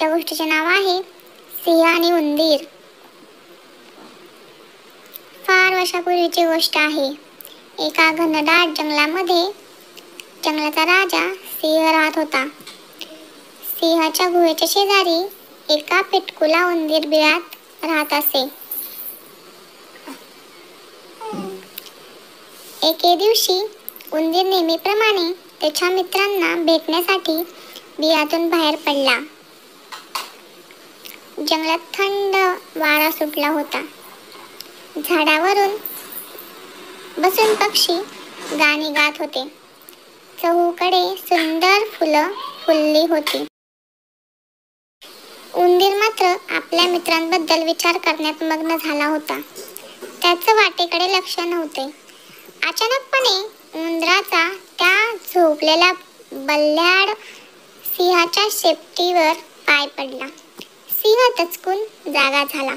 आजच्या गोष्टीचे नाव आहे सिंह आणि उंदीर. फार वर्षापूर्वीची गोष्ट आहे. एका घनदाट जंगलामध्ये जंगलाचा राजा सिंह राहत होता. सिंहाच्या गुहेच्या शेजारी एका पेटकुला उंदीर बिळात राहत असे. एके दिवशी उंदीर नेहमीप्रमाणे त्याच्या मित्रांना भेटण्यासाठी बिळातून बाहेर पडला. जंगलात थंड वारा सुटला होता. झाडावरून बसून पक्षी गाणी गात होते. चहूकडे सुंदर फुलं फुलली होती. उंदीर मात्र आपल्या मित्रांबद्दल विचार करण्यात मग्न झाला होता. त्याचं वाटेकडे लक्ष नव्हते. अचानकपणे उंदराचा त्या झोपलेल्या बल्ल्याड सिंहाच्या शेपटीवर पाय पडला. सिंह दचकून जागा झाला.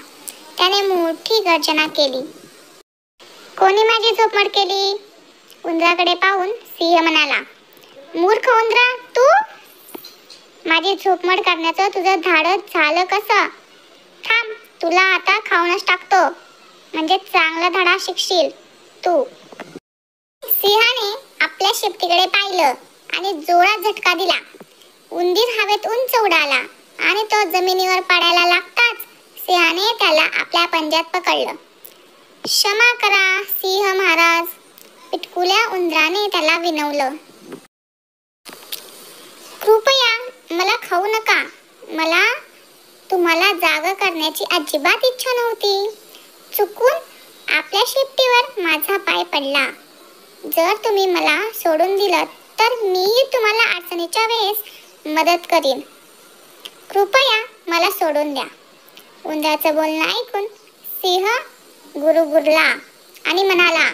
त्याने मोठी गर्जना केली. कोणी माझी झोपमोड केली? उंदराकडे पाहून सिंह म्हणाला, मूर्ख उंदरा, तू? माझी झोपमोड करण्याचं तुझं धाडस झालं कसं? थांब, तुला आता खाऊनच टाकतो, म्हणजे चांगला धडा शिकशील तू. सिंहाने आपल्या शेपटीकडे पाहिलं आणि जोरात झटका दिला. उंदीर हवेत उंच उडाला आणि तो जमिनीवर पडायला लागताच सिंहाने त्याला आपल्या पंजात पकडलं. क्षमा करा सिंह महाराज, पिटकुल्या उंदराने त्याला विनवलं. कृपया मला खाऊ नका. मला तुम्हाला जाग करण्याची अजिबात इच्छा नव्हती. चुकून आपल्या शेपटीवर माझा पाय पडला. जर तुम्ही मला सोडून दिलं तर मीही तुम्हाला अडचणीच्या वेळेस मदत करीन. कृपया मला सोडून द्या. उंदराचं बोलणं ऐकून सिंह गुरगुरला आणि म्हणाला,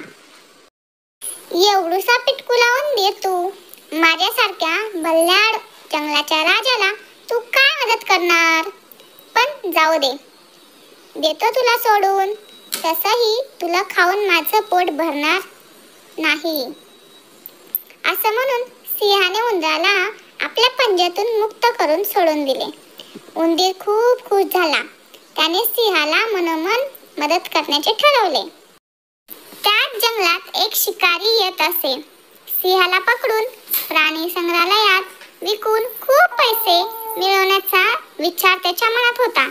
एवढूसा पिटकुला उंदीर तू? माझ्यासारख्या बल्ल्याड जंगलाच्या राजाला तू काय मदत करणार? पण जाऊ दे, देतो तुला सोडून. तसंही तुला खाऊन माझं पोट भरणार नाही. असं म्हणून सिंहाने उंदराला आपल्या पंजातून मुक्त करून सोडून दिले. उंदीर खूप खुश झाला. त्याने सिंहाला मनोमन मदत करण्याचे ठरवले. त्याच जंगलात एक शिकारी येत असे. सिंहाला पकडून प्राणी संग्रहालयात विकून खूप पैसे मिळवण्याचा विचार त्याच्या मनात होता.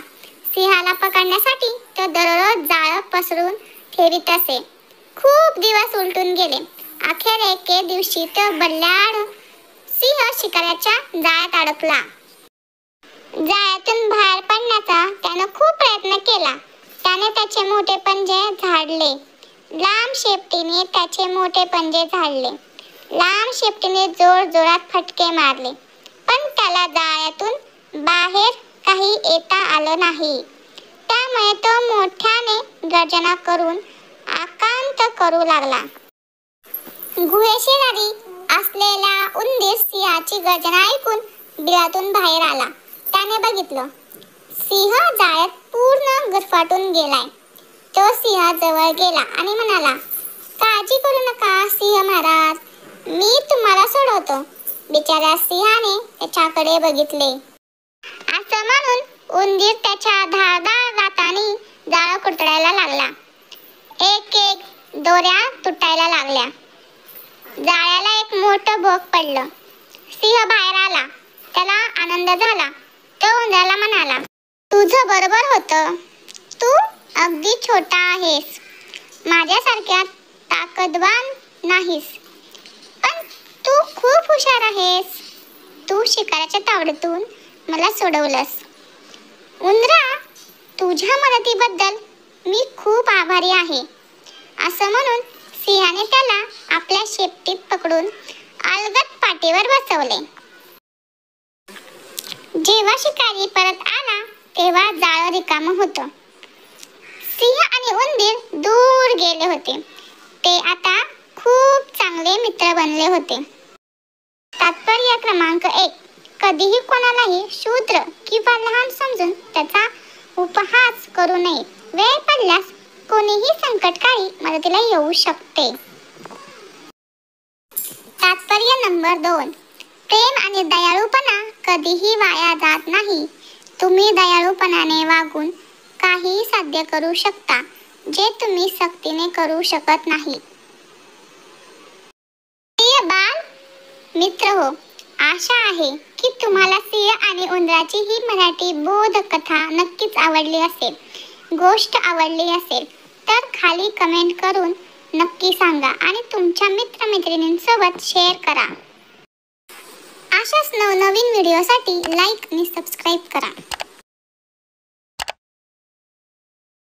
सिंहाला पकडण्यासाठी तो दररोज जाळं पसरून ठेवीत असे. खूप दिवस उलटून गेले. अखेर एके दिवशी तो बल्ल्याड सिंह शिकाऱ्याच्या जाळ्यात अडकला. जाळ्यातून बाहेर पडण्याचा त्याने खूप प्रयत्न केला. त्याने त्याचे मोठे पंजे झाडले. लांब शेपटीने त्याचे मोठे पंजे झाडले. लांब शेपटीने जोर जोरात फटके मारले, पण त्याला जाळ्यातून बाहेर काही येता आलं नाही. त्यामुळे तो मोठ्याने गर्जना करून आकांत करू लागला. गुहेशेजारी असलेला उंदीर सिंहाची गर्जना ऐकून बिळातून बाहेर आला. त्याने बघितलं, सिंह जाळ्यात पूर्ण गुरफटून गेलाय. तो सिंहाजवळ गेला आणि म्हणाला, काळजी करू नका सिंह महाराज, मी तुम्हाला सोडवतो. बिचाऱ्या सिंहाने त्याच्याकडे बघितले. असं म्हणून उंदीर त्याच्या धारदार दातांनी जाळं कुरतडायला लागला. एक एक दोऱ्या तुटायला लागल्या. जाळ्याला एक मोठं भोक पडलं. सिंह बाहेर आला. त्याला आनंद झाला. तो उंदराला म्हणाला, तुझं बरोबर होतं. तू अगदी छोटा आहेस, माझ्यासारख्या ताकदवान नाहीस, पण तू खूप हुशार आहेस. तू शिकाऱ्याच्या तावडीतून मला सोडवलंस. उंदरा, तुझ्या मदतीबद्दल मी खूप आभारी आहे. असं म्हणून सिंहाने त्याला आपल्या शेपटीत पकडून अलगद पाठीवर बसवले. जेव्हा शिकारी परत आला तेव्हा जाळं रिकामं होतं. सिंह आणि उंदीर दूर गेले होते. ते आता खूप चांगले मित्र बनले होते. तात्पर्य क्रमांक 1, कधीही कोणालाही शूद्र किंवा लहान समजून त्याचा उपहास करू नये. वेळ पडल्यास कोणीही संकटकाळी मदतीला येऊ शकते. तात्पर्य नंबर 2, प्रेम आणि दयाळूपणा कधीही वाया जात नाही. तुम्ही दयाळूपणाने वागून काहीही साध्य करू शकता जे तुम्ही सक्तीने करू शकत नाही. प्रिय बाल मित्र हो, आशा आहे की तुम्हाला सिंह आणि उंदराची ही मराठी बोधकथा नक्कीच आवडली असेल. गोष्ट आवडली असेल तर खाली कमेंट करून नक्की सांगा आणि तुमच्या मित्रमैत्रिणींसोबत शेअर करा. अशाच नवनवीन व्हिडिओसाठी लाईक आणि सबस्क्राईब करा.